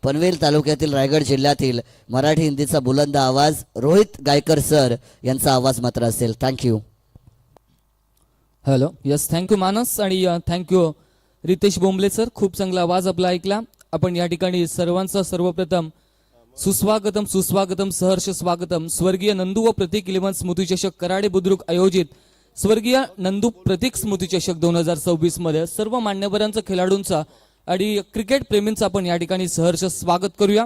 पनवेल तालुक्यातील रायगड जिल्ह्यातील मराठी हिंदीचा बुलंद आवाज रोहित गायकर सर यांचा आवाज मात्र असेल. थँक्यू. हॅलो. यस, थँक्यू मानस आणि थँक्यू रितेश बोंबले सर. खूप चांगला आवाज आपला ऐकला. आपण या ठिकाणी सर्वांचं सर्वप्रथम सुस्वागतम सुस्वागतम सहर्ष स्वागतम. स्वर्गीय नंदू व प्रतीक इलेव्हन स्मृती चषक कराडे बुद्रुक आयोजित स्वर्गीय नंदू प्रतीक स्मृती चषक 2026 मध्ये सर्व मान्यवरांचा, खेळाडूंचा आणि क्रिकेट प्रेमींचा आपण या ठिकाणी सहर्ष स्वागत करूया.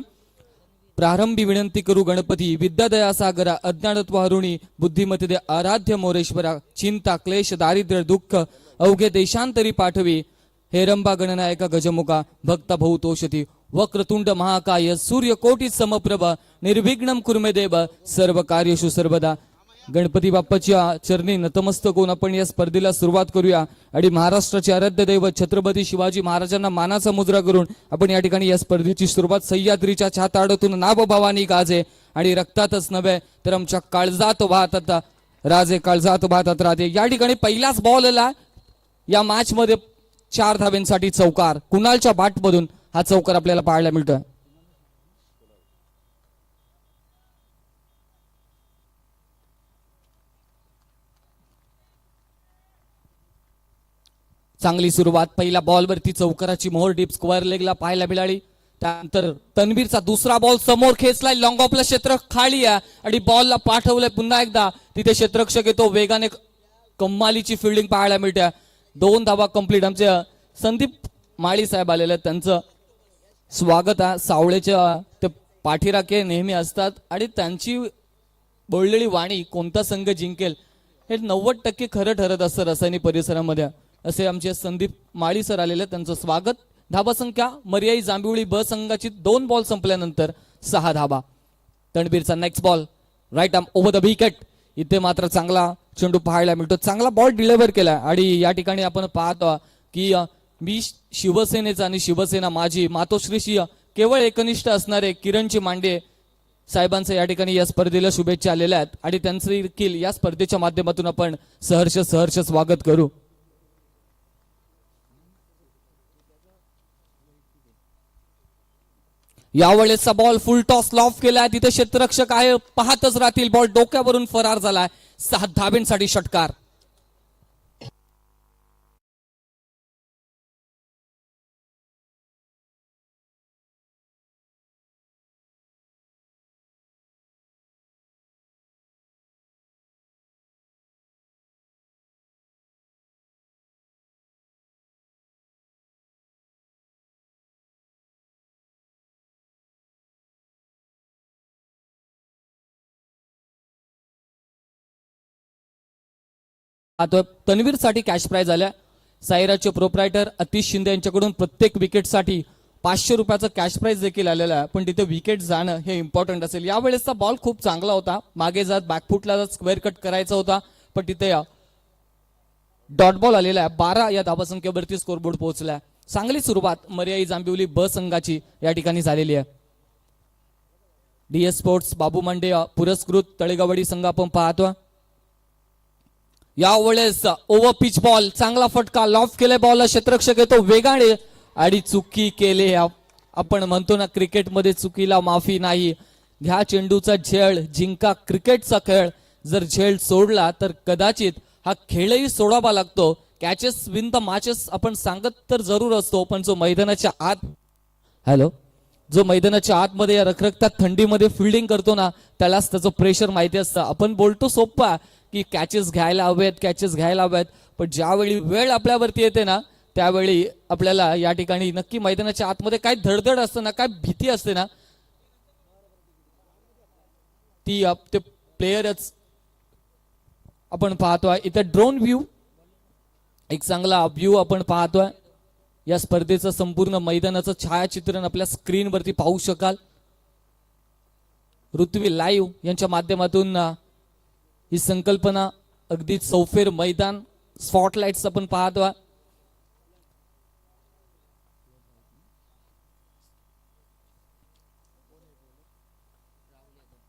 प्रारंभी विनंती करू गणपती विद्यादया सागरा अज्ञानत्व हरुणी बुद्धिमती दे आराध्य मोरेश्वरा चिंता क्लेश दारिद्र्य दुःख अवघे देशांतरी पाठवी हेरंबा गणनायका गजमुखा भक्त भाऊ तोषती वक्रतुंड महाकाय सूर्यकोटी समप्रभ निर्विघ्नम कुर्मे देव सर्व कार्येषु सर्वदा. गणपती बाप्पाच्या चरणी नतमस्तक होऊन आपण या स्पर्धेला सुरुवात करूया आणि महाराष्ट्राचे आराध्य दैवत छत्रपती शिवाजी महाराजांना मानाचा मुजरा करून आपण या ठिकाणी या स्पर्धेची सुरुवात. सह्याद्रीच्या छाताडातून नाभ भवानी गाजे आणि रक्तातच नव्हे तर आमच्या काळजात वाहतात राजे, काळजात वाहतात राजे. या ठिकाणी पहिलाच बॉलला या मॅच मध्ये 4 धाब्यांसाठी चौकार. कुणालच्या बॅट मधून हा चौकार आपल्याला पाहायला मिळतोय. चांगली सुरुवात. पहिल्या बॉलवरती चौकाराची मोहर डीप स्क्वेअर लेगला पाहायला मिळाली. त्यानंतर तन्वीरचा दुसरा बॉल समोर खेचलाय, लॉंग ऑफला क्षेत्र खाली आहे आणि बॉलला पाठवलंय पुन्हा एकदा. तिथे क्षेत्ररक्षक येतो, वेगाने कमालीची फिल्डिंग पाहायला मिळते. 2 धावा कंप्लीट. आमचे संदीप माळी साहेब आलेले आहेत, त्यांचं स्वागत आहे. सावळेच्या ते पाठीराखे नेहमी असतात आणि त्यांची बोललेली वाणी कोणता संघ जिंकेल हे 90% खरं ठरत असतं रसायनी परिसरामध्ये. असे आमचे संदीप माळी सर आलेले, त्यांचं स्वागत. धाबा संख्या मर्याई जांभिवळी ब संघाची 2 बॉल संपल्यानंतर 6 धाबा. तणबीरचा next ball right arm over the wicket. इथे मात्र चांगला चेंडू पाहायला मिळतो, चांगला बॉल डिलिव्हर केला आणि या ठिकाणी आपण पाहतो की मी शिवसेनेचा आणि शिवसेना माझी मातोश्रीशी केवळ एकनिष्ठ असणारे किरणजी मांडे साहेबांचं या ठिकाणी या स्पर्धेला शुभेच्छा आलेल्या आहेत आणि त्यांचं देखील या स्पर्धेच्या माध्यमातून आपण सहर्ष स्वागत करू. यावेळेसचा बॉल फुल टॉस लॉफ केलाय. तिथे क्षेत्ररक्षक आहे, पाहतच राहतील. बॉल डोक्यावरून फरार झालाय. 6 धाब्यांसाठी षटकार. आता तन्वीरसाठी कॅश प्राइज आल्या. साईराजचे प्रोप्रायटर अतिश शिंदे यांच्याकडून प्रत्येक विकेटसाठी 500 रुपयाचा कॅश प्राइज देखील आलेला आहे. पण तिथे विकेट जाणं हे इम्पॉर्टंट असेल. यावेळेसचा बॉल खूप चांगला होता, मागे जात बॅकफुटला जात स्क्वेअर कट करायचा होता, पण तिथे डॉट बॉल आलेला आहे. 12 या धावासंख्येवरती स्कोरबोर्ड पोहोचलाय. चांगली सुरुवात मर्याई जांभिवली ब संघाची या ठिकाणी झालेली आहे. DS स्पोर्ट्स बाबू मांडे पुरस्कृत तळेगावडी संघ आपण पाहतो. यावेळेस ओव्हर पिच बॉल, चांगला फटका, लॉफ केले बॉलला. क्षेत्ररक्षक येतो वेगाने आणि चुकी केले. आपण म्हणतो ना क्रिकेटमध्ये चुकीला माफी नाही. घ्या चेंडूचा झेल, जिंका क्रिकेटचा खेळ. जर झेल सोडला तर कदाचित हा खेळही सोडावा लागतो. कॅचेस विन द मॅचेस आपण सांगत तर जरूर असतो, पण जो मैदानाच्या आतमध्ये या रखरखत्या थंडीमध्ये फिल्डिंग करतो ना, त्यालाच त्याचं प्रेशर माहिती असतं. आपण बोलतो सोपा की कॅचेस घ्यायला हवेत, पण ज्यावेळी वेळ आपल्यावरती येते ना, त्यावेळी आपल्याला या ठिकाणी नक्की मैदानाच्या आतमध्ये काय धडधड असते ना, काय भीती असते ना, ती ते प्लेयरच आपण पाहतोय. इथे ड्रोन व्ह्यू, एक चांगला व्ह्यू आपण पाहतोय. या स्पर्धेचं संपूर्ण मैदानाचं छायाचित्रण आपल्या स्क्रीनवरती पाहू शकाल. ऋत्वी लाईव्ह यांच्या माध्यमातून ही संकल्पना अगदी चौफेर मैदान स्पॉटलाइट्स आपण पाहतो.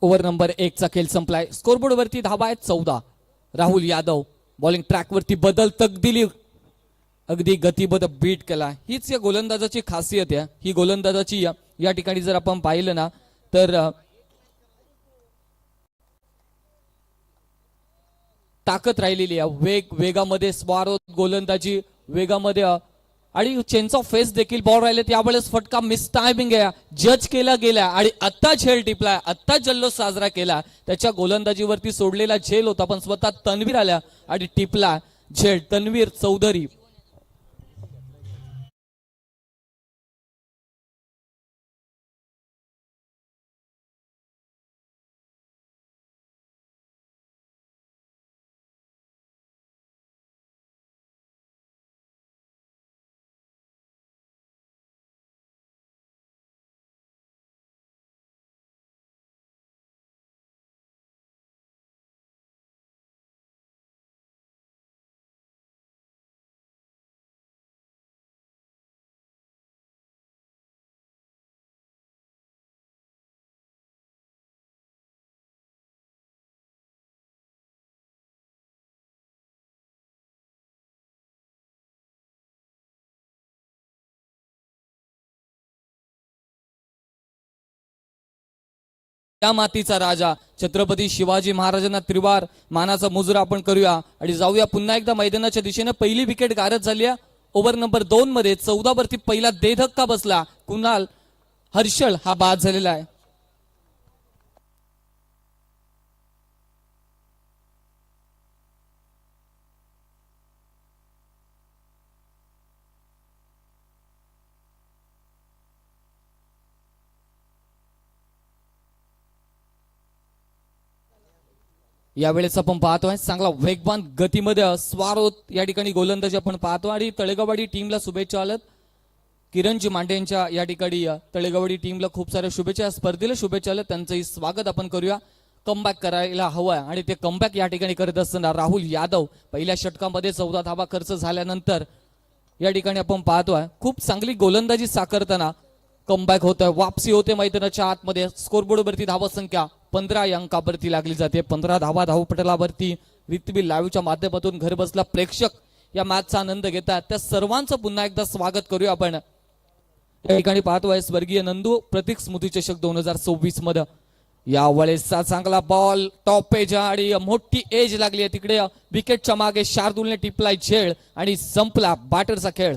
ओव्हर नंबर 1 चा खेळ संपलाय. स्कोरबोर्ड वरती धावा आहेत 14. राहुल यादव बॉलिंग ट्रॅक वरती बदल तक दिली अगदी गतिबद्ध बीट केला. हीच या गोलंदाजाची खासियत आहे. ही गोलंदाजाची या ठिकाणी जर आपण पाहिलं ना तर ताकद राहिलेली आहे. वेगामध्ये स्वारोत गोलंदाजी वेगामध्ये आणि चेंज ऑफ फेस देखील बॉल राहिले. त्यावेळेस फटका मिस टायमिंग आहे, जज केला गेला आणि आत्ता झेल टिपला, आत्ता जल्लोष साजरा केला. त्याच्या गोलंदाजीवरती सोडलेला झेल होता पण स्वतः तन्वीर आल्या आणि टिपला झेल. तन्वीर चौधरी या मातीचा राजा छत्रपती शिवाजी महाराजांना त्रिवार मानाचा मुजरा आपण करूया आणि जाऊया पुन्हा एकदा मैदानाच्या दिशेने. पहिली विकेट गारद झाली आहे. ओव्हर नंबर 2 मध्ये 14 वरती पहिला धक्का बसला. कुणाल हर्षल हा बाद झालेला आहे. यावेळेस आपण पाहतोय चांगला वेगवान गतीमध्ये स्वारोत या ठिकाणी गोलंदाजी आपण पाहतो आणि तळेगाववाडी टीमला शुभेच्छा आल्यात. किरणजी मांडे यांच्या या ठिकाणी तळेगाववाडी टीमला खूप साऱ्या शुभेच्छा, या स्पर्धेला शुभेच्छा आल्यात. त्यांचंही स्वागत आपण करूया. कमबॅक करायला हवंय आणि ते कमबॅक या ठिकाणी करत असताना राहुल यादव पहिल्या षटकामध्ये 14 धावा खर्च झाल्यानंतर या ठिकाणी आपण पाहतोय खूप चांगली गोलंदाजी साकारताना कमबॅक होत आहे, वापसी होते मैदानाच्या आतमध्ये. स्कोरबोर्डवरती धावा संख्या 15 या अंकावरती लागली जाते. 15 धावा धावपटलावरती रितवी लाईव्हच्या माध्यमातून घर बसला प्रेक्षक या मॅचचा आनंद घेतात. त्या सर्वांचं पुन्हा एकदा स्वागत करूया आपण. या ठिकाणी पाहतोय स्वर्गीय नंदू प्रतीक स्मृती चषक 2024 मध्ये या वेळेसचा चांगला बॉल टॉप एज आणि मोठी एज लागली आहे तिकडे. विकेटच्या मागे शार्दूलने टिपलाय झेल आणि संपला बॅटरचा खेळ.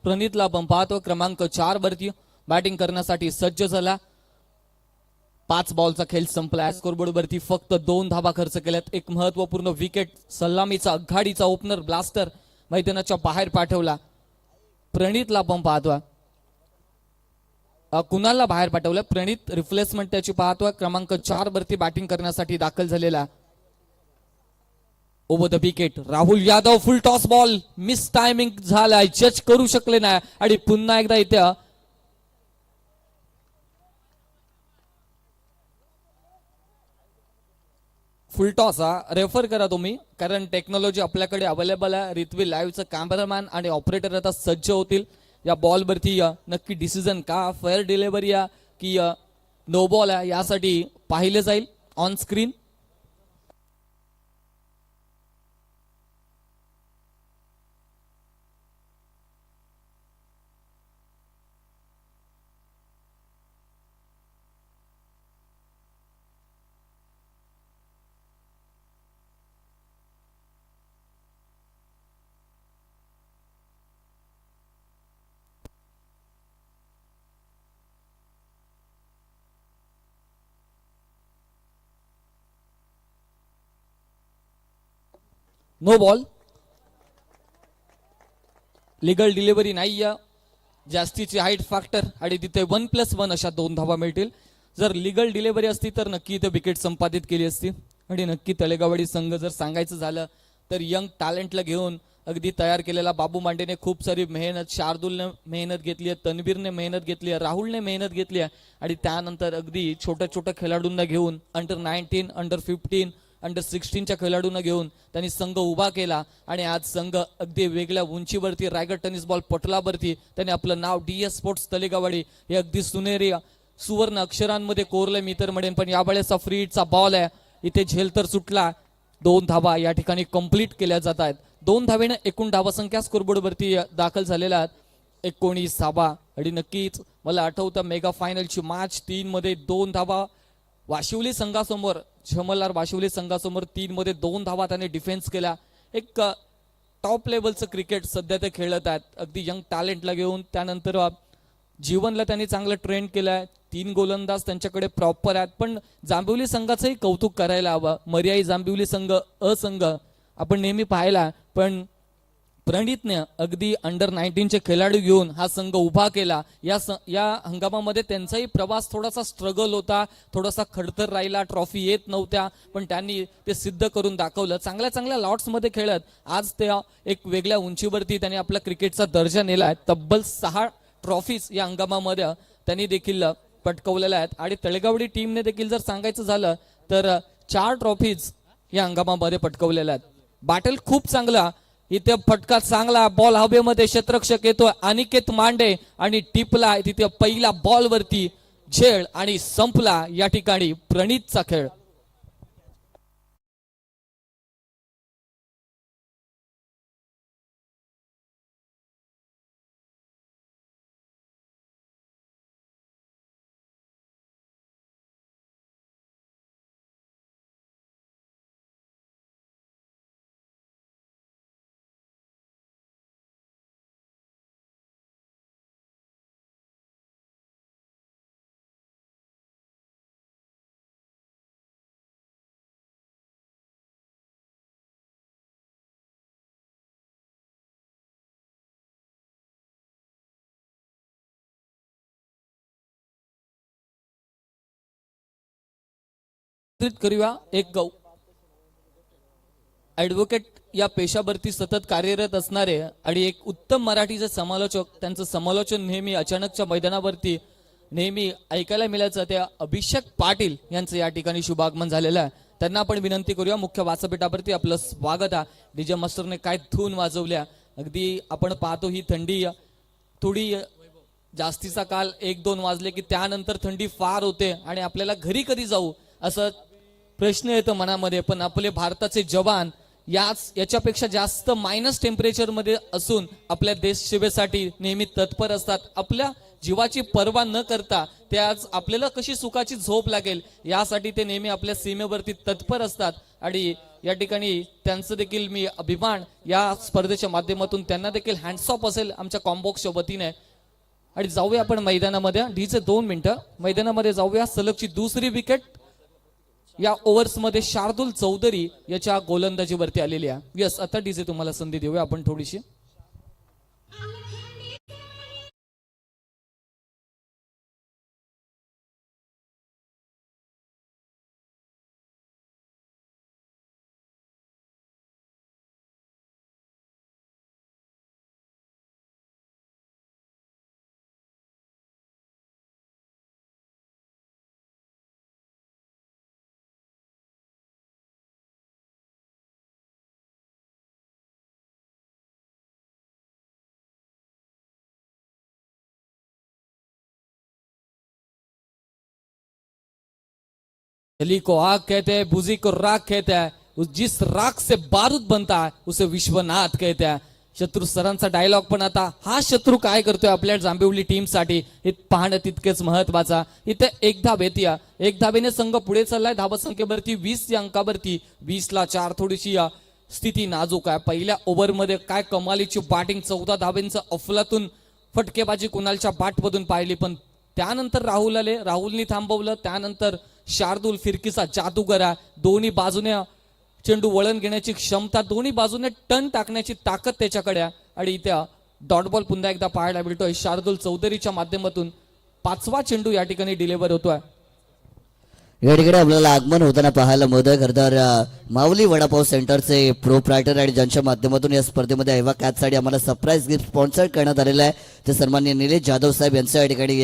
प्रणितला आपण पाहतो क्रमांक 4 वरती बॅटिंग करण्यासाठी सज्ज झाला. 5 बॉलचा खेळ संपला. स्कोरबोर्ड वरती फक्त 2 धावा खर्च केल्यात. एक महत्वपूर्ण विकेट सलामीचा आघाडीचा ओपनर ब्लास्टर मैदानाच्या बाहेर पाठवला. प्रणितला आपण पाहतोय कुणालला बाहेर पाठवलं. प्रणित रिप्लेसमेंट त्याची पाहतोय क्रमांक 4 वरती बॅटिंग करण्यासाठी दाखल झालेला. Over the wicket Rahul Yadav full toss ball miss timing झालाय, जज करू शकले नाही आणि पुन्हा एकदा इथे फुल टॉस रेफर करा तुम्ही, कारण टेक्नॉलॉजी आपल्याकडे अवेलेबल आहे. रितवी लाईव्हचं कॅमेरामॅन आणि ऑपरेटर आता सज्ज होतील. या बॉलवरती नक्की डिसिजन का फेअर डिलिव्हरी की नो बॉल आहे यासाठी पाहिले जाईल on screen. No ball, legal delivery नाही. जास्तीची हाईट फॅक्टर आणि तिथे 1+1 अशा 2 धावा मिळतील. जर लिगल डिलिव्हरी असती तर नक्की इथे विकेट संपादित केली असती. आणि नक्की तळेगावडी संघ जर सांगायचं झालं तर यंग टॅलेंटला घेऊन अगदी तयार केलेला बाबू मांडेने खूप सारी मेहनत, शार्दूलने मेहनत घेतली आहे, तन्वीरने मेहनत घेतली आहे, राहुलने मेहनत घेतली आहे आणि त्यानंतर अगदी छोट्या छोट्या खेळाडूंना घेऊन अंडर-19, अंडर-15, अंडर-16च्या खेळाडूंना घेऊन त्यांनी संघ उभा केला आणि आज संघ अगदी वेगळ्या उंचीवरती रायगड टेनिस बॉल पटलावरती त्यांनी आपलं नाव DS स्पोर्ट्स तळेगावडी हे अगदी सुनेरी सुवर्ण अक्षरांमध्ये कोरलं मी तर म्हणेन. पण यावेळेचा फ्री हिटचा बॉल आहे, इथे झेल तर सुटला. 2 धावा या ठिकाणी कंप्लीट केल्या जात आहेत. 2 धावेने एकूण धावासंख्या स्कोरबोर्डवरती दाखल झालेल्या आहेत 19 धावा. आणि नक्कीच मला आठवतं मेगा फायनलची मॅच 3 मध्ये 2 धावा वाशिवली संघासमोर, झमलार वाशिवली संघासमोर 3 मध्ये 2 धावा त्याने डिफेन्स केला. एक टॉप लेवलचं क्रिकेट सध्या ते खेळत आहेत अगदी यंग टॅलेंटला घेऊन. त्यानंतर जीवनला त्यांनी चांगलं ट्रेन केलंय. 3 गोलंदाज त्यांच्याकडे प्रॉपर आहेत. पण जांभिवली संघाचंही कौतुक करायला हवं. मर्याई जांभिवली संघ असंघ आपण नेहमी पाहिला, पण प्रणितने अगदी अंडर-19चे खेळाडू घेऊन हा संघ उभा केला. या हंगामामध्ये त्यांचाही प्रवास थोडासा स्ट्रगल होता, थोडासा खडतर राहिला, ट्रॉफी येत नव्हत्या, पण त्यांनी ते सिद्ध करून दाखवलं. चांगल्या चांगल्या लॉट्समध्ये खेळत आज ते एक वेगळ्या उंचीवरती त्यांनी आपला क्रिकेटचा दर्जा नेलाय. तब्बल 6 ट्रॉफीज या हंगामामध्ये त्यांनी देखील पटकवलेल्या आहेत. आणि तळेगावडी टीमने देखील जर सांगायचं झालं तर 4 ट्रॉफीज या हंगामामध्ये पटकवलेल्या आहेत. बॅटल खूप चांगला, इथे फटका चांगला, बॉल हवेमध्ये, क्षेत्ररक्षक येतो अनिकेत मांडे आणि टिपला तिथे पहिला बॉल वरती झेल आणि संपला या ठिकाणी प्रणितचा खेळ. करूया एक ऍडव्होकेट या पेशावरती सतत कार्यरत असणारे आणि एक उत्तम मराठीचे समालोचक, त्यांचं समालोचन नेहमी अचानकच्या मैदानावरती नेहमी ऐकायला मिळायचं, त्या अभिषेक पाटील यांचं या ठिकाणी शुभागमन झालेलं आहे. त्यांना आपण विनंती करूया मुख्य व्यासपीठावरती. आपलं स्वागत आहे. डीजे मास्टरने काय धून वाजवल्या. अगदी आपण पाहतो ही थंडी थोडी जास्तीचा काल 1-2 वाजले की त्यानंतर थंडी फार होते आणि आपल्याला घरी कधी जाऊ असं प्रश्न येतो मनामध्ये. पण आपले भारताचे जवान याच्यापेक्षा जास्त मायनस टेम्परेचर मध्ये असून आपल्या देश सेवेसाठी नेहमी तत्पर असतात. आपल्या जीवाची पर्वा न करता ते आज आपल्याला कशी सुखाची झोप लागेल यासाठी ते नेहमी आपल्या सीमेवरती तत्पर असतात. आणि या ठिकाणी त्यांचं देखील मी अभिमान या स्पर्धेच्या माध्यमातून त्यांना देखील हँड्स ऑफ असेल आमच्या कॉम्बॉक्सच्या वतीने. आणि जाऊया आपण मैदानामध्ये. डीजे 2 मिनिटं मैदानामध्ये जाऊया. सलगची दुसरी विकेट या ओव्हर्स मध्ये शार्दुल चौधरी याच्या गोलंदाजीवरती आलेली आहे. यस, आता डीजे तुम्हाला संधी देऊया आपण थोडीशी. जली को आग कहते हैं, बुझी को राख कहते हैं, जिस राख से बारूद बनता है उसे विश्वनाथ कहते हैं. शत्रू सरांचा डायलॉग पण आता हा शत्रू काय करतोय आपल्या जांभिवली टीम साठी हे पाहणं तितकेच महत्वाचा. इथे एक धाव येते. एक धावेने संघ पुढे चाललाय धावसंख्येवरती 20 या अंकावरती. 20ला 4 थोडीशी स्थिती नाजूक आहे. पहिल्या ओव्हरमध्ये काय कमालीची बॅटिंग, 14 धावेंचं अफलातून फटकेबाजी कुणालच्या बॅटमधून पाहिली. पण त्यानंतर राहुल आले, राहुलनी थांबवलं. त्यानंतर शार्दूल फिरकीचा जादूगर आहे. दोन्ही बाजूने चेंडू वळण घेण्याची क्षमता, दोन्ही बाजूने टन टाकण्याची ताकद त्याच्याकडे आहे. आणि त्या डॉट बॉल पुन्हा एकदा पाहायला मिळतोय. शार्दुल चौधरीच्या माध्यमातून 5वा चेंडू या ठिकाणी डिलिव्हर होतोय. या ठिकाणी आपल्याला आगमन होताना पाहायला मिळतंय. खरं तर माऊली वडापाव सेंटरचे प्रोप्रायटर आणि ज्यांच्या माध्यमातून या स्पर्धेमध्ये एव्हा कॅचसाठी आम्हाला सरप्राईज गिफ्ट स्पॉन्सर करण्यात आलेलं आहे ते सन्माननीय निलेश जाधव साहेब यांचं या ठिकाणी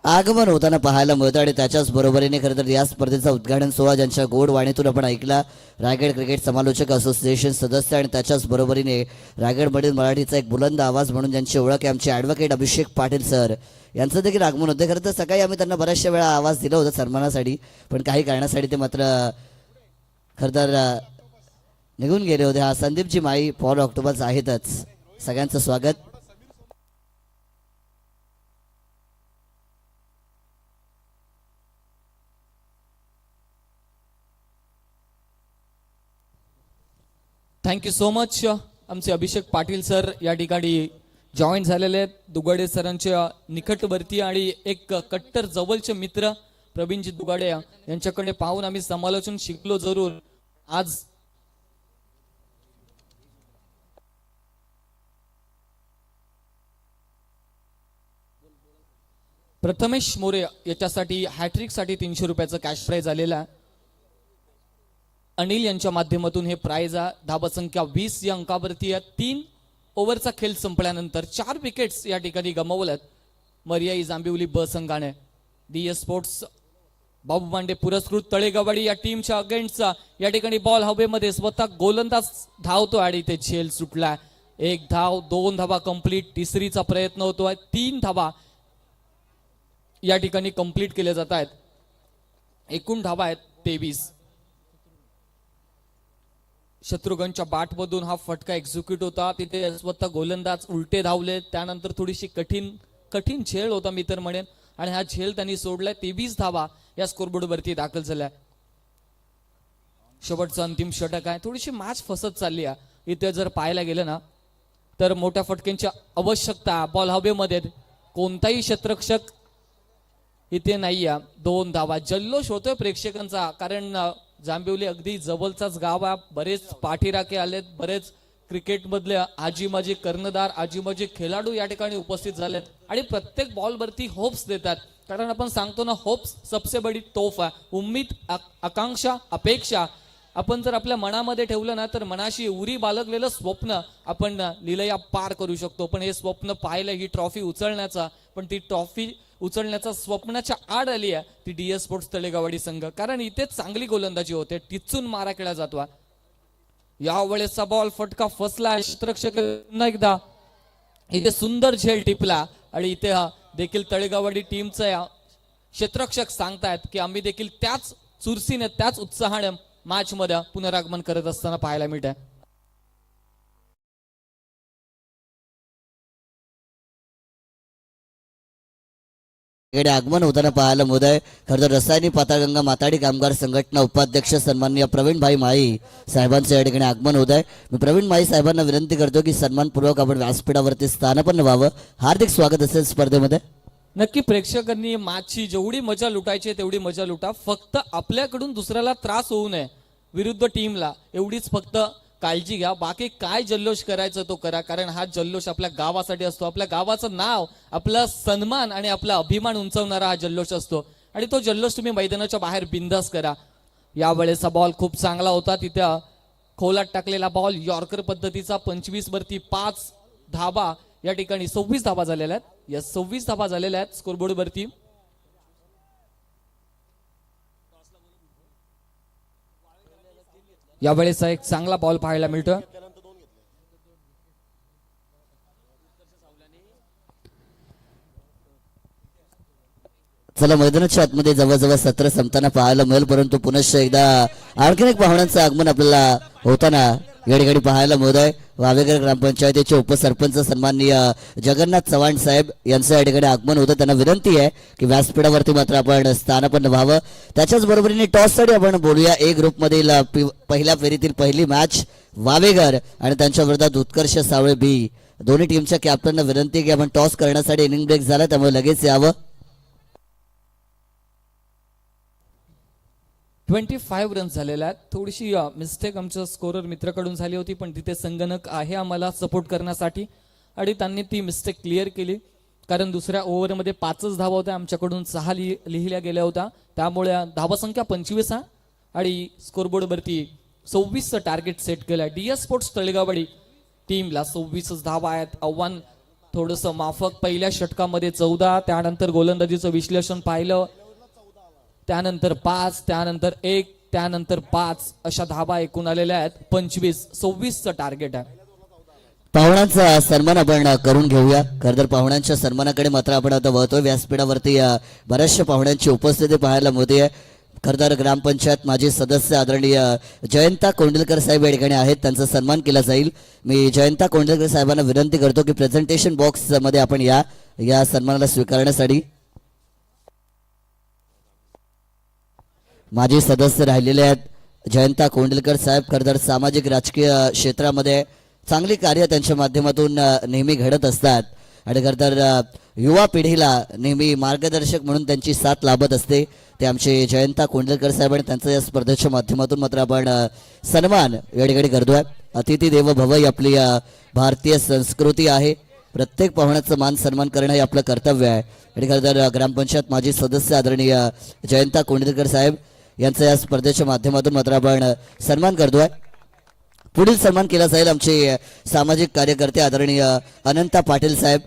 आगमन होताना पाहायला मिळतं. आणि त्याच्याच बरोबरीने खरं तर या स्पर्धेचा उद्घाटन सोहळा ज्यांच्या गोड वाणीतून आपण ऐकला, रायगड क्रिकेट समालोचक असोसिएशन सदस्य आणि त्याच्याच बरोबरीने रायगडमधील मराठीचा एक बुलंद आवाज म्हणून ज्यांची ओळख आहे आमचे ॲडव्होकेट अभिषेक पाटील सर यांचं देखील आगमन होतं. खरं तर सकाळी आम्ही त्यांना बऱ्याचशा वेळा आवाज दिला होता सन्मानासाठी, पण काही कारणासाठी ते मात्र खरं तर निघून गेले होते. हा संदीपजी माई फॉर ऑक्टोबर्स आहेतच. सगळ्यांचं स्वागत. Thank you so much. आमचे अभिषेक पाटील सर या ठिकाणी जॉईन झालेले आहेत. दुगाडे सरांच्या निकटवर्ती आणि एक कट्टर जवळचे मित्र प्रवीणजी दुगाडे यांच्याकडे पाहून आम्ही समालोचन शिकलो जरूर. आज प्रथमेश मोरे याच्यासाठी हॅट्रिक साठी 300 रुपयाचं कॅश प्राइज आलेलं आहे. अनिल यांच्या माध्यमातून हे प्राइज आहे. धाबा संख्या 20 या अंकावरती आहे. 3 ओव्हरचा खेळ संपल्यानंतर 4 विकेट्स या ठिकाणी गमावल्यात मर्याई जांभिवली ब संघाने. DS स्पोर्ट्स बाबू मांडे पुरस्कृत तळेगावाडी या टीमच्या अगेन्स्टचा या ठिकाणी बॉल हवेमध्ये स्वतः गोलंदाज धावतो आणि ते झेल सुटलाय. 1 धाव, 2 धावा कंप्लीट. तिसरीचा प्रयत्न होतोय. 3 धावा या ठिकाणी कंप्लीट केले जात आहेत. एकूण धावा आहेत 23. शत्रुघ्नच्या बॅटमधून हा फटका एक्झिक्यूट होता. तिथे स्वतः गोलंदाज उलटे धावले. त्यानंतर थोडीशी कठीण झेल होता मी तर म्हणेन आणि हा झेल त्यांनी सोडलाय. 23 धावा या स्कोरबोर्ड वरती दाखल झाल्या. शेवटचं अंतिम षटक आहे. थोडीशी मॅच फसत चालली आहे. इथे जर पाहायला गेलं ना तर मोठ्या फटक्यांची आवश्यकता. बॉल हवेमध्ये, कोणताही क्षेत्ररक्षक इथे नाही आहे. 2 धावा. जल्लोष होतोय प्रेक्षकांचा, कारण जांभिवली अगदी जवळचाच गाव आहे. बरेच पाठीराखे आलेत. बरेच क्रिकेट मधले आजी माजी कर्णधार, आजी माजी खेळाडू या ठिकाणी उपस्थित झालेत आणि प्रत्येक बॉल वरती होप्स देतात. कारण आपण सांगतो ना, होप्स सबसे बडी तोफ आहे. उम्मीद, आकांक्षा, अपेक्षा आपण जर आपल्या मनामध्ये ठेवलं ना तर मनाशी उरी बाळगलेलं स्वप्न आपण लिलया पार करू शकतो. पण हे स्वप्न पाहिलं, ही ट्रॉफी उचलण्याचा, पण ती ट्रॉफी उचलण्याचा स्वप्नाच्या आड आली आहे ती DS स्पोर्ट्स तळेगावाडी संघ. कारण इथेच चांगली गोलंदाजी होते, टिचून मारा केला जातो. यावेळेसचा बॉल फटका फसला. क्षेत्ररक्षक एकदा इथे सुंदर झेल टिपला आणि इथे देखील तळेगावाडी टीमचा क्षेत्ररक्षक सांगतायत की आम्ही देखील त्याच चुरसीने, त्याच उत्साहाने मॅच मध्ये पुनरागमन करत असताना पाहायला मिळत आहे. इकडे आगमन होताना पाहायला मिळत आहे. खरं तर रसायनी पाताळगंगा माताडी कामगार संघटना उपाध्यक्ष सन्माननीय प्रवीणभाई माळी साहेबांचं या ठिकाणी आगमन होत आहे. मी प्रवीण माळी साहेबांना विनंती करतो की सन्मानपूर्वक आपण व्यासपीठावरती स्थानापन्न व्हावं. हार्दिक स्वागत असेल स्पर्धेमध्ये. नक्की प्रेक्षकांनी मॅचची जेवढी मजा लुटायची तेवढी मजा लुटा. फक्त आपल्याकडून दुसऱ्याला त्रास होऊ नये, विरुद्ध टीमला, एवढीच फक्त काळजी घ्या. बाकी काय जल्लोष करायचं तो करा, कारण हा जल्लोष आपल्या गावासाठी असतो. आपल्या गावाचं नाव, आपला सन्मान आणि आपला अभिमान उंचवणारा हा जल्लोष असतो आणि तो जल्लोष तुम्ही मैदानाच्या बाहेर बिंदास करा. यावेळेचा बॉल खूप चांगला होता. तिथे खोलात टाकलेला बॉल यॉर्कर पद्धतीचा. 25 वरती 5 धाबा या ठिकाणी 26 धाबा झालेल्या आहेत. या 26 धाबा झालेल्या आहेत स्कोरबोर्ड वरती. यावेळेचा एक चांगला बॉल पाहायला मिळतो. चला, मैदानाच्या आतमध्ये जवळजवळ सत्र संपताना पाहायला मिळेल, परंतु पुनश्च एकदा आणखीन एक पाहुण्यांचं आगमन आपल्याला होताना या ठिकाणी पाहायला मिळत आहे. वावेकर ग्रामपंचायतीचे उपसरपंच सन्माननीय जगन्नाथ चव्हाण साहेब यांचं या ठिकाणी आगमन होतं. त्यांना विनंती आहे की व्यासपीठावरती मात्र आपण स्थानापन्न व्हावं. त्याच्याच बरोबरीने टॉससाठी आपण बोलूया. ए ग्रुपमधील पहिल्या फेरीतील पहिली मॅच वावेकर आणि त्यांच्या विरोधात उत्कर्ष सावळे बी. दोन्ही टीमच्या कॅप्टनना विनंती की आपण टॉस करण्यासाठी इनिंग ब्रेक झाला, त्यामुळे लगेच यावं. 25 रन्स झालेल्या आहेत. थोडीशी मिस्टेक आमच्या स्कोरर मित्राकडून झाली होती, पण तिथे संगणक आहे आम्हाला सपोर्ट करण्यासाठी आणि त्यांनी ती मिस्टेक क्लिअर केली. कारण दुसऱ्या ओव्हरमध्ये 5च धावा होत्या, आमच्याकडून 6 लिहिल्या गेल्या होत्या. त्यामुळे धावासंख्या 25 आहे आणि स्कोरबोर्डवरती 26चं टार्गेट सेट केलं आहे. DS स्पोर्ट्स तळेगाववाडी टीमला 26 धावा आहेत. आव्हान थोडंसं माफक. पहिल्या षटकामध्ये 14, त्यानंतर गोलंदाजीचं विश्लेषण पाहिलं, त्यानंतर 5, त्यानंतर 1, त्यानंतर 5 अशा धावा एकूण आलेल्या आहेत. 25-26चं टार्गेट आहे. पाहुण्यांचा सन्मान आपण करून घेऊया. खरं पाहुण्यांच्या सन्मानाकडे मात्र आपण आता वळतोय. व्यासपीठावरती बऱ्याचशा पाहुण्यांची उपस्थिती पाहायला मिळते. खरं ग्रामपंचायत माजी सदस्य आदरणीय जयंता कोंडलकर साहेब या ठिकाणी आहेत, त्यांचा सन्मान केला जाईल. मी जयंता कोंडलकर साहेबांना विनंती करतो की प्रेझेंटेशन बॉक्स मध्ये आपण या सन्मानाला स्वीकारण्यासाठी. माजी सदस्य राहिलेले आहेत जयंता कोंडलकर साहेब. खरं सामाजिक राजकीय क्षेत्रामध्ये चांगली कार्य त्यांच्या माध्यमातून नेहमी घडत असतात आणि खरं युवा पिढीला नेहमी मार्गदर्शक म्हणून त्यांची साथ लाभत असते. ते आमचे जयंता कोंडलकर साहेब आणि त्यांचा या स्पर्धेच्या माध्यमातून मात्र आपण सन्मान या ठिकाणी करतोय. अतिथी देव भव ही आपली भारतीय संस्कृती आहे. प्रत्येक पाहुण्याचं मान सन्मान करणं हे आपलं कर्तव्य आहे आणि खरं ग्रामपंचायत माजी सदस्य आदरणीय जयंता कोंडलकर साहेब यांचा या स्पर्धेच्या माध्यमातून मात्र आपण सन्मान करतोय. पुढील सन्मान केला जाईल आमचे सामाजिक कार्यकर्ते आदरणीय अनंता पाटील साहेब.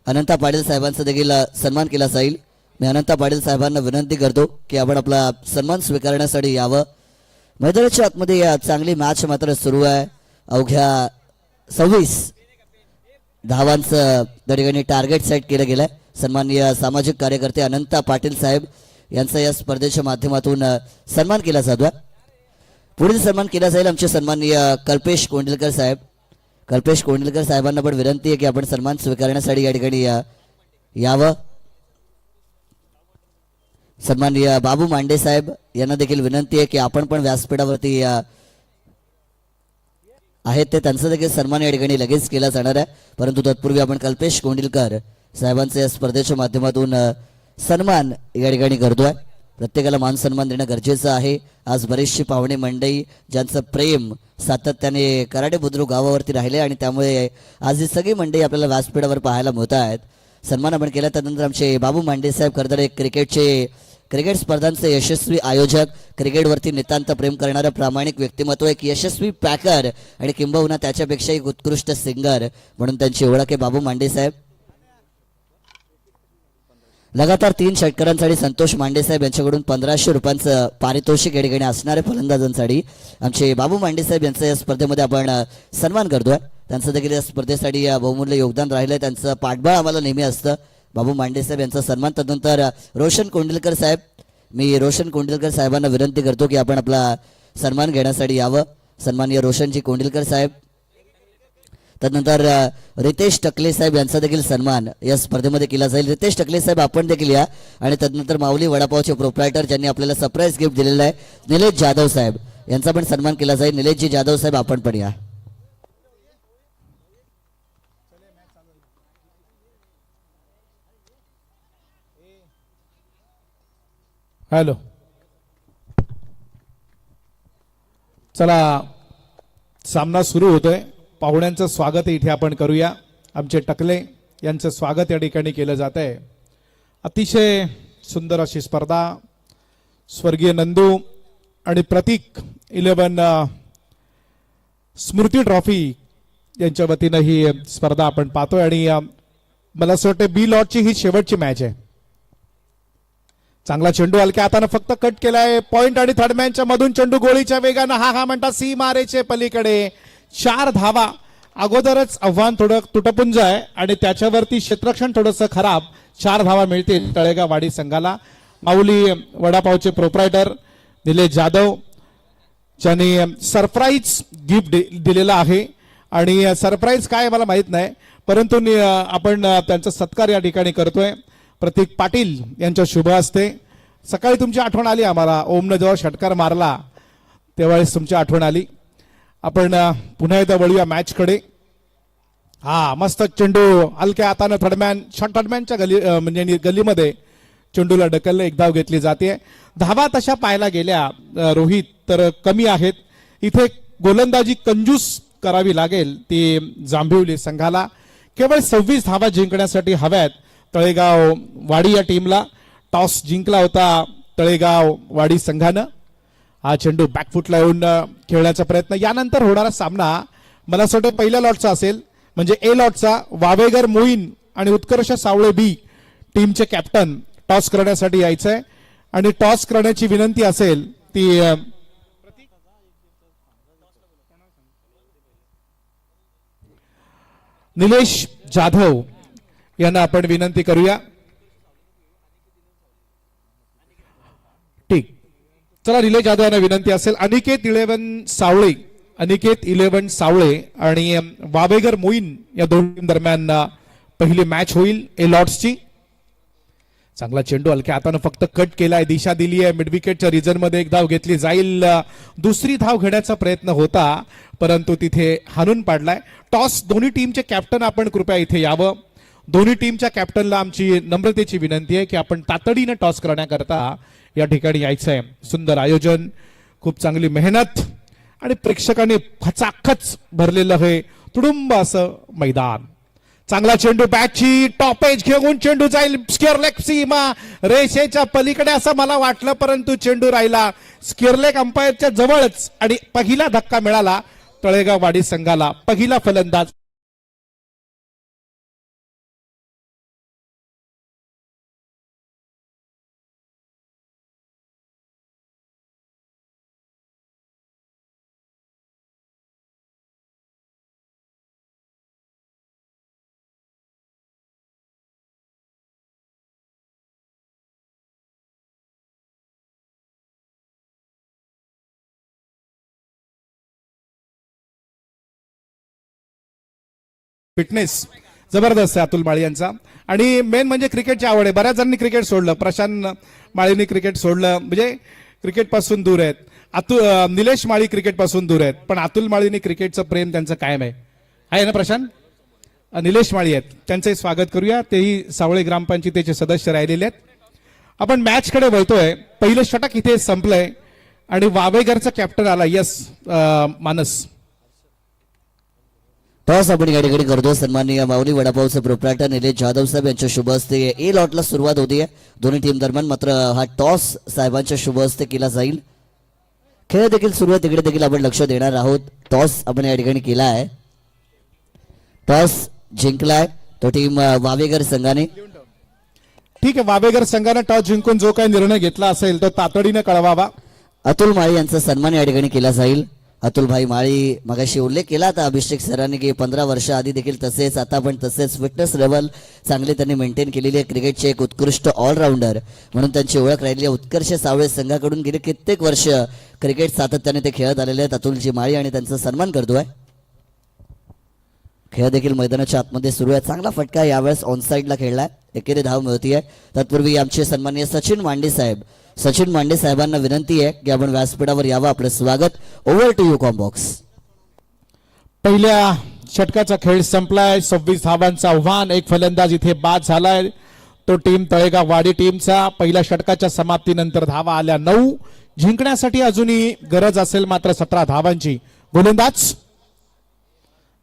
अनंता पाटील साहेबांचा देखील सन्मान केला जाईल. मी अनंता पाटील साहेबांना विनंती करतो की आपण आपला सन्मान स्वीकारण्यासाठी यावं. मैदानाच्या आतमध्ये चांगली मॅच मात्र सुरू आहे. अवघ्या 26 धावांचं त्या ठिकाणी टार्गेट सेट केलं गेलंय. सन्माननीय सामाजिक कार्यकर्ते अनंता पाटील साहेब यांचा या स्पर्धेच्या माध्यमातून सन्मान केला जातो. पुढील सन्मान केला जाईल आमचे सन्माननीय कल्पेश कोंडलकर साहेब. कल्पेश कोंडलकर साहेबांना पण विनंती आहे की आपण सन्मान स्वीकारण्यासाठी या ठिकाणी यावं. सन्माननीय बाबू मांडे साहेब यांना देखील विनंती आहे की आपण पण व्यासपीठावरती आहेत ते त्यांचा देखील सन्मान या ठिकाणी लगेच केला जाणार आहे. परंतु तत्पूर्वी आपण कल्पेश कोंडलकर साहेबांचा या स्पर्धेच्या माध्यमातून सन्मान या ठिकाणी करतोय. प्रत्येकाला मान सन्मान देणं गरजेचं आहे. आज बरीचशी पाहुणे मंडळी ज्यांचं प्रेम सातत्याने कराडे बुद्रुक गावावरती राहिले आणि त्यामुळे आज ही सगळी मंडळी आपल्याला व्यासपीठावर पाहायला मिळत आहेत. सन्मान आपण केला. त्यानंतर आमचे बाबू मांडे साहेब खरंतर एक क्रिकेट स्पर्धांचे यशस्वी आयोजक, क्रिकेटवरती नितांत प्रेम करणारं प्रामाणिक व्यक्तिमत्व, एक यशस्वी पॅकर आणि किंबहुना त्याच्यापेक्षा एक उत्कृष्ट सिंगर म्हणून त्यांची ओळख आहे बाबू मांडे साहेब. लगातार 3 षटकारांसाठी संतोष मांडे साहेब यांच्याकडून 1500 रुपयांचं पारितोषिक या ठिकाणी असणारे फलंदाजांसाठी आमचे बाबू मांडे साहेब यांचा या स्पर्धेमध्ये आपण सन्मान करतोय. त्यांचं देखील या स्पर्धेसाठी बहुमूल्य योगदान राहिलंय. त्यांचं पाठबळ आम्हाला नेहमी असतं. बाबू मांडे साहेब यांचा सन्मान. त्यानंतर रोशन कोंडलकर साहेब. मी रोशन कोंडलकर साहेबांना विनंती करतो की आपण आपला सन्मान घेण्यासाठी यावं. सन्माननीय रोशनजी कोंडलकर साहेब. त्यानंतर रितेश टकले साहेब यांचा देखील सन्मान या स्पर्धेमध्ये केला जाईल. रितेश टकले साहेब आपण देखील या. आणि त्यानंतर माऊली वडापावचे प्रोप्रायटर ज्यांनी आपल्याला सरप्राईज गिफ्ट दिलेलं आहे निलेश जाधव साहेब यांचा पण सन्मान केला जाईल. निलेशजी जाधव साहेब आपण पण या. हॅलो, चला सामना सुरू होतोय. पाहुण्यांचं स्वागत इथे आपण करूया. आमचे टकले यांचं स्वागत या ठिकाणी केलं जात आहे. अतिशय सुंदर अशी स्पर्धा. स्वर्गीय नंदू आणि प्रतीक 11 स्मृती ट्रॉफी यांच्या वतीनं ही स्पर्धा आपण पाहतोय आणि मला असं वाटतं बी लॉटची ही शेवटची मॅच आहे. चांगला चेंडू हलक्या हातानं फक्त कट केलाय. पॉइंट आणि थर्डमॅनच्या मधून चेंडू गोळीच्या वेगानं हा म्हणतात सी मारेचे पलीकडे 4 धावा. अगोदरच आव्हान थोडं तुटपुंज आहे आणि त्याच्यावरती क्षेत्ररक्षण थोडंसं खराब. 4 धावा मिळतील तळेगाव वाडी संघाला. माऊली वडापावचे प्रोप्रायटर निलेश जाधव ज्यांनी सरप्राईज गिफ्ट दिलेला आहे आणि सरप्राईज काय मला माहित नाही, परंतु आपण त्यांचा सत्कार या ठिकाणी करतोय. प्रतीक पाटील यांच्या शुभ हस्ते. सकाळी तुमची आठवण आली आम्हाला. ओमनं जेव्हा षटकार मारला तेव्हाच तुमची आठवण आली. आपण पुन्हा एकदा वळूया मॅचकडे. हा मस्त चेंडू हलक्या हातानं थर्डमॅनच्या गली म्हणजे गलीमध्ये चेंडूला ढकललं, एक धाव घेतली जाते. धावा तशा पाहायला गेल्या रोहित तर कमी आहेत. इथे गोलंदाजी कंजूस करावी लागेल ती जांभिवली संघाला. केवळ 26 धावा जिंकण्यासाठी हव्यात तळेगाव वाडी या टीमला. टॉस जिंकला होता तळेगाव वाडी संघानं. हा चेंडू बॅकफुटला येऊन खेळण्याचा प्रयत्न. यानंतर होणारा सामना मला असं वाटतं पहिल्या लॉटचा असेल, म्हणजे ए लॉटचा. वावेगर मोईन आणि उत्कर्ष सावळे बी टीमचे कॅप्टन टॉस करण्यासाठी यायचंय आणि टॉस करण्याची विनंती असेल ती निलेश जाधव यांना आपण विनंती करूया. ठीक, चला निलेश जाधव यांना विनंती असेल. अनिकेत 11 सावळे आणि वावेगर मोईन या दोन टीम दरम्यान पहिली मॅच होईल ए लॉट्सची. चांगला चेंडू हलक्या हातानं फक्त कट केलाय, दिशा दिली आहे. मिड विकेटच्या रिजन मध्ये एक धाव घेतली जाईल. दुसरी धाव घेण्याचा प्रयत्न होता परंतु तिथे हाणून पाडलाय. टॉस दोन्ही टीमचे कॅप्टन आपण कृपया इथे यावं. दोन्ही टीमच्या कॅप्टनला आमची नम्रतेची विनंती आहे की आपण तातडीनं टॉस करण्याकरता या ठिकाणी यायचंय. सुंदर आयोजन, खूप चांगली मेहनत आणि प्रेक्षकांनी खचाखच भरलेलं हे तुडुंब असं मैदान. चांगला चेंडू, बॅटची टॉप एज घेऊन चेंडू जाईल स्क्वेअर लेग सीमा रेषेच्या पलीकडे असं मला वाटलं परंतु चेंडू राहिला स्क्वेअर लेग अंपायरच्या जवळच आणि पहिला धक्का मिळाला तळेगाव वाडी संघाला. पहिला फलंदाज फिटनेस जबरदस्त आहे अतुल माळी यांचा. आणि मेन म्हणजे क्रिकेटची आवड आहे. बऱ्याच जणांनी क्रिकेट सोडलं, प्रशांत माळींनी क्रिकेट सोडलं, म्हणजे क्रिकेट पासून दूर आहेत. निलेश माळी क्रिकेट पासून दूर आहेत पण अतुल माळींनी क्रिकेटचं प्रेम त्यांचं कायम आहे ना प्रशांत. निलेश माळी आहेत, त्यांचंही स्वागत करूया. तेही सावळे ग्रामपंचायतीचे सदस्य राहिलेले आहेत. आपण मॅच कडे वळतोय. पहिलं षटक इथे संपलंय आणि वावेगरचा कॅप्टन आला. यस मानस. टॉस आपण या ठिकाणी करतो. सन्माननीय माऊली वडापावचे प्रोप्रायटर निलेश जाधव साहेब यांच्या शुभ हस्ते ए लॉटला सुरुवात होतीये दोन्ही टीम दरम्यान. मात्र हा टॉस साहेबांच्या शुभ हस्ते केला जाईल. खेळ देखील सुरुवात तिकडे देखील आपण लक्ष देणार आहोत. टॉस आपण या ठिकाणी केला आहे, टॉस जिंकलाय तो टीम वावेगर संघाने. ठीक आहे, वावेगर संघाने टॉस जिंकून जो काही निर्णय घेतला असेल तो तातडीने कळवावा. अतुल माळी यांचा सन्मान या ठिकाणी केला जाईल. अतुल भाई माळी मगाशी उल्लेख केला होता अभिषेक सरांनी की 15 वर्ष आधी देखील तसेच आता पण तसेच फिटनेस लेवल चांगले त्यांनी मेंटेन केलेली आहे. क्रिकेटचे एक उत्कृष्ट ऑलराऊंडर म्हणून त्यांची ओळख राहिली आहे. उत्कर्ष सावळे संघाकडून गेले कित्येक वर्ष क्रिकेट सातत्याने ते खेळत आलेले आहेत अतुलजी माळी आणि त्यांचा सन्मान करतोय. खेळ देखील मैदानाच्या आतमध्ये सुरू आहे. चांगला फटका यावेळेस ऑनसाईडला खेळलाय, एकेरी धाव मिळतीये. तत्पूर्वी आमचे सन्माननीय सचिन मांडे साहेबांना विनंती आहे की आपण व्यासपीठावर यावं. आपलं स्वागत. ओव्हर टू यू कॉम्बॉक्स. पहिल्या षटकाचा खेळ संपलाय. 26 धावांचं आव्हान. एक फलंदाज इथे बाद झालाय, तो टीम तळेगाव वाडी टीमचा. पहिल्या षटकाच्या समाप्तीनंतर धावा आल्या 9. जिंकण्यासाठी अजूनही गरज असेल मात्र 17 धावांची. गोलंदाज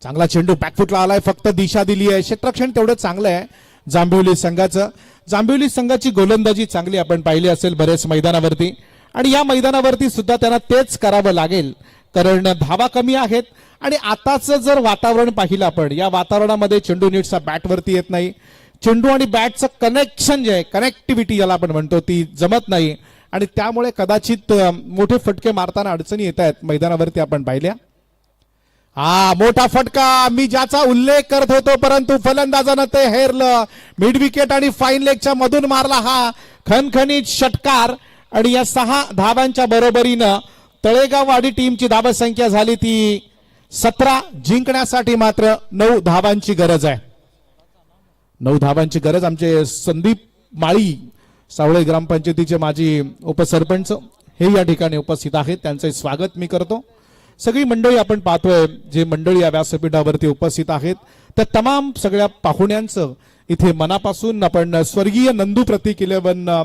चांगला चेंडू बॅकफुटला आलाय, फक्त दिशा दिली आहे. क्षेत्ररक्षण तेवढं चांगलं आहे जांभिवली संघाचं. जांभिवली संघाची गोलंदाजी चांगली आपण पाहिली असेल बरेच मैदानावरती आणि या मैदानावरती सुद्धा त्यांना तेच करावं लागेल कारण धावा कमी आहेत. आणि आताच जर वातावरण पाहिलं आपण, या वातावरणामध्ये चेंडू नीटचा बॅटवरती येत नाही. चेंडू आणि बॅटचं कनेक्शन जे आहे, कनेक्टिव्हिटी ज्याला आपण म्हणतो, ती जमत नाही आणि त्यामुळे कदाचित मोठे फटके मारताना अडचणी येत आहेत मैदानावरती आपण पाहिल्या. मोठा फटका मी ज्याचा उल्लेख करत होतो परंतु फलंदाजानं ते हेरलं. मिड विकेट आणि फाईन लेगच्या मधून मारला हा खणखणीत षटकार आणि या 6 धावांच्या बरोबरीनं तळेगाव वाडी टीमची धावसंख्या झाली ती 17. जिंकण्यासाठी मात्र 9 धावांची गरज आहे. 9 धावांची गरज. आमचे संदीप माळी सावळे ग्रामपंचायतीचे माजी उपसरपंच हे या ठिकाणी उपस्थित आहेत, त्यांचे स्वागत मी करतो. सगळी मंडळी आपण पाहतोय जे मंडळी या व्यासपीठावरती उपस्थित आहेत त्या तमाम सगळ्या पाहुण्यांचं इथे मनापासून आपण स्वर्गीय नंदू प्रतीक 11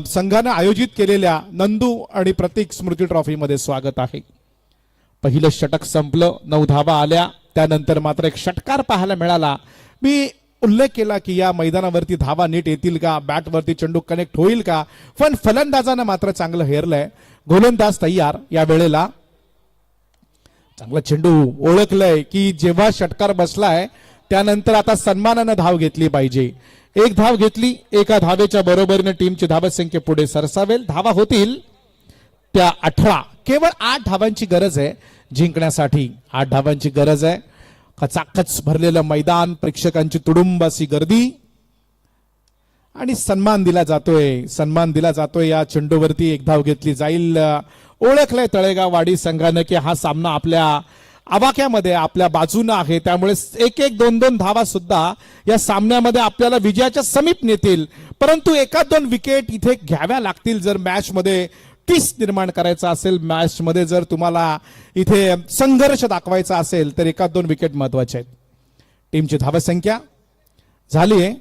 संघानं आयोजित केलेल्या नंदू आणि प्रतीक स्मृती ट्रॉफीमध्ये स्वागत आहे. पहिलं षटक संपलं, 9 धावा आल्या. त्यानंतर मात्र एक षटकार पाहायला मिळाला. मी उल्लेख केला की या मैदानावरती धावा नीट येतील का, बॅटवरती चेंडू कनेक्ट होईल का, पण फलंदाजानं मात्र चांगलं हेरलंय. गोलंदाज तयार. या वेळेला चांगला चेंडू ओळखलंय की जेव्हा षटकार बसलाय त्यानंतर आता सन्मानानं धाव घेतली पाहिजे. एक धाव घेतली, एका धावेच्या बरोबरीने टीमची धावसंख्या पुढे सरसावेल. धावा होतील त्या 18. केवळ 8 धावांची गरज आहे जिंकण्यासाठी. 8 धावांची गरज आहे. खचाखच भरलेलं मैदान, प्रेक्षकांची तुडुंब अशी गर्दी आणि सन्मान दिला जातोय. या चेंडूवरती एक धाव घेतली जाईल. ओळखलंय तळेगाव वाडी संघानं की हा सामना आपल्या आवाक्यामध्ये आपल्या बाजूनं आहे, त्यामुळे 1-1, 2-2 धावा सुद्धा या सामन्यामध्ये आपल्याला विजयाच्या समीप नेतील. परंतु 1-2 विकेट इथे घ्याव्या लागतील जर मॅच मध्ये ट्विस्ट निर्माण करायचा असेल, मॅच मध्ये जर तुम्हाला इथे संघर्ष दाखवायचा असेल तर 1-2 विकेट महत्वाचे आहेत. टीमची धावसंख्या झाली आहे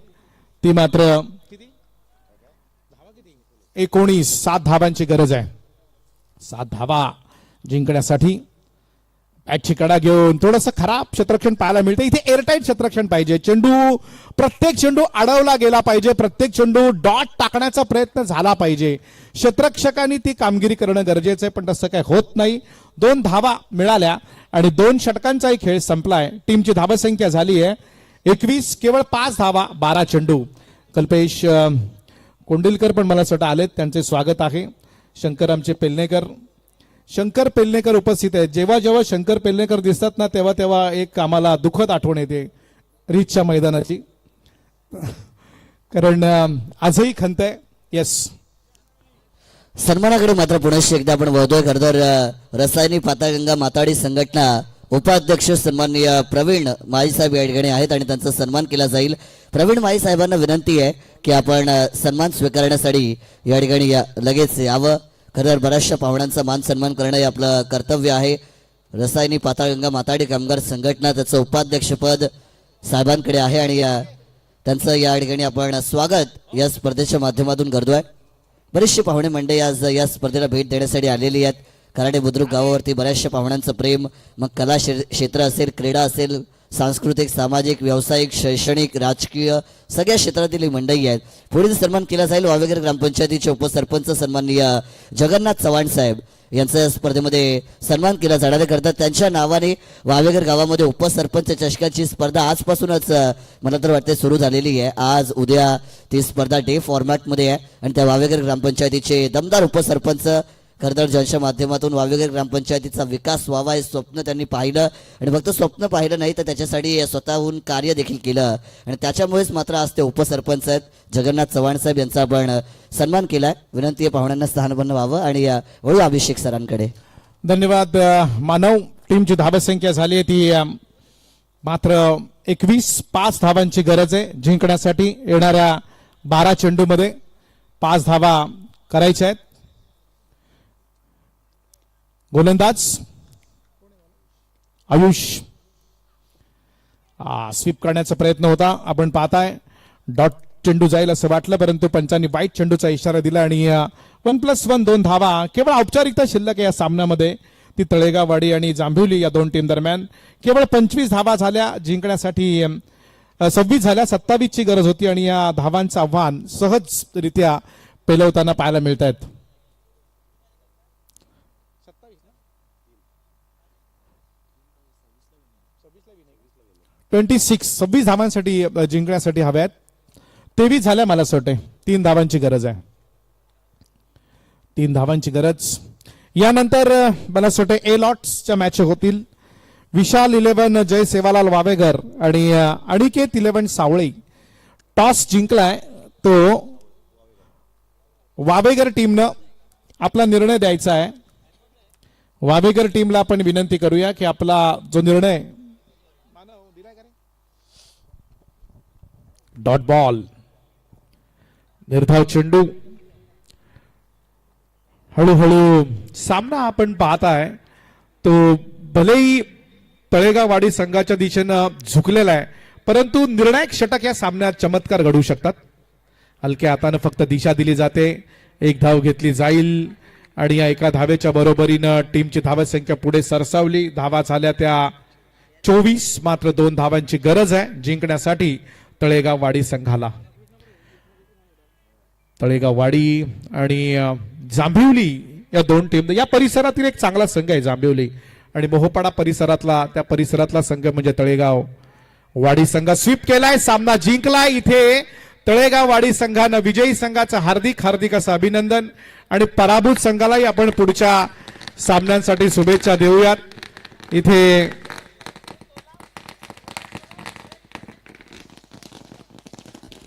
ती मात्र 19. 7 धावांची गरज आहे. 7 धावा जिंकण्यासाठी बॅटची कडा घेऊन थोडंसं खराब क्षेत्ररक्षण पाहायला मिळतं. इथे एअरटाईट क्षेत्ररक्षण पाहिजे. प्रत्येक चेंडू अडवला गेला पाहिजे, प्रत्येक चेंडू डॉट टाकण्याचा प्रयत्न झाला पाहिजे. क्षेत्ररक्षकांनी ती कामगिरी करणं गरजेचं आहे, पण तसं काय होत नाही. 2 धावा मिळाल्या आणि 2 षटकांचाही खेळ संपलाय. टीमची धावसंख्या झाली आहे 21. केवळ 5 धावा, 12 चेंडू. कल्पेश कोंडिलकर पण मला स्वतः आलेत, त्यांचे स्वागत आहे. शंकर पेलनेकर उपस्थित आहेत. जेव्हा जेव्हा शंकर पेलनेकर दिसतात ना तेव्हा तेव्हा एक आम्हाला दुःखद आठवण येते रीचच्या मैदानाची, कारण आजही खंत आहे. येस, सन्मानाकडे मात्र पुन्हा एकदा आपण वळतोय. खरं तर रसायनी पाताळगंगा माताडी संघटना उपाध्यक्ष सन्माननीय प्रवीण माळी साहेब या ठिकाणी आहेत आणि त्यांचा सन्मान केला जाईल. प्रवीण माळी साहेबांना विनंती आहे की आपण सन्मान स्वीकारण्यासाठी या ठिकाणी लगेच यावं. खरं तर बऱ्याचशा पाहुण्यांचा मान सन्मान करणं हे आपलं कर्तव्य आहे. रसायनी पाताळगंगा माताडी कामगार संघटना त्याचं उपाध्यक्षपद साहेबांकडे आहे आणि त्यांचं या ठिकाणी आपण स्वागत या स्पर्धेच्या माध्यमातून करतोय. बरेचसे पाहुणे मंडळी आज या स्पर्धेला भेट देण्यासाठी आलेली आहेत. कराडे बुद्रुक गावावरती बऱ्याचशा पाहुण्यांचं प्रेम, मग कला क्षेत्र असेल, क्रीडा असेल, सांस्कृतिक, सामाजिक, व्यावसायिक, शैक्षणिक, राजकीय सगळ्या क्षेत्रातील मंडळी आहेत. पुढील सन्मान केला जाईल वावेगर ग्रामपंचायतीचे उपसरपंच सन्माननीय जगन्नाथ चव्हाण साहेब यांचा या स्पर्धेमध्ये सन्मान केला जाणार आहे. करतात त्यांच्या नावाने वावेगर गावामध्ये उपसरपंच चषकाची स्पर्धा आजपासूनच मला तर वाटते सुरू झालेली आहे. आज उद्या ती स्पर्धा डे फॉर्मॅटमध्ये आहे आणि त्या वावेगर ग्रामपंचायतीचे दमदार उपसरपंच खरं तर ज्यांच्या माध्यमातून वावेगर ग्रामपंचायतीचा विकास व्हावा हे स्वप्न त्यांनी पाहिलं आणि फक्त स्वप्न पाहिलं नाही तर त्याच्यासाठी स्वतःहून कार्य देखील केलं आणि त्याच्यामुळेच मात्र आज ते उपसरपंच आहेत. जगन्नाथ चव्हाण साहेब यांचा आपण सन्मान केलाय. विनंती आहे पाहुण्यांना स्थानपन्न व्हावं आणि वळू अभिषेक सरांकडे. धन्यवाद मानव. टीमची धावसंख्या झाली आहे ती मात्र 21. 5 धावांची गरज आहे जिंकण्यासाठी. येणाऱ्या 12 चेंडूमध्ये 5 धावा करायच्या आहेत. गोलंदाज आयुष स्वीप करण्याचा प्रयत्न होता. आपण पाहताय डॉट चेंडू जाईल असं वाटलं, परंतु पंचांनी वाईट चेंडूचा इशारा दिला आणि 1+1 2 धावा केवळ औपचारिकता शिल्लक या सामन्यामध्ये. ती तळेगाववाडी आणि जांभिवली या 2 टीम दरम्यान. केवळ 25 धावा झाल्या जिंकण्यासाठी. 26 झाल्या, 27 ची गरज होती आणि या धावांचं आव्हान सहजरित्या पेलवताना पाहायला मिळत आहेत. 26 धावांसाठी जिंकण्यासाठी हव्यात. 23 झाल्या मला असं वाटतंय. 3 धावांची गरज आहे. 3 धावांची गरज. यानंतर मला असं वाटतं ए लॉट्सच्या मॅच होतील. विशाल 11 जय सेवालाल वावेगर आणि अनिकेत 11 सावळे. टॉस जिंकलाय तो वावेगर टीमनं. आपला निर्णय द्यायचा आहे. वावेगर टीमला आपण विनंती करूया की आपला जो निर्णय. डॉट बॉल, निर्धाव चेंडू. हळूहळू सामना आपण पाहताय तो भलेही तळेगाववाडी संघाच्या दिशेनं झुकलेला आहे, परंतु निर्णायक षटक या सामन्यात चमत्कार घडू शकतात. हलक्या हाताने फक्त दिशा दिली जाते, एक धाव घेतली जाईल आणि या एका धावेच्या बरोबरीनं टीमची धावसंख्या पुढे सरसावली. धावा झाल्या त्या 24, मात्र 2 धावांची गरज आहे जिंकण्यासाठी तळेगाव वाडी संघाला. तळेगाव वाडी आणि जांभिवली या 2 टीम, या परिसरातील एक चांगला संघ आहे जांभिवली आणि मोहोपाडा परिसरातला संघ म्हणजे तळेगाव वाडी संघ. स्वीप केलाय, सामना जिंकलाय. इथे तळेगाव वाडी संघानं विजयी संघाचं हार्दिक हार्दिक असं अभिनंदन आणि पराभूत संघालाही आपण पुढच्या सामन्यांसाठी शुभेच्छा देऊयात. इथे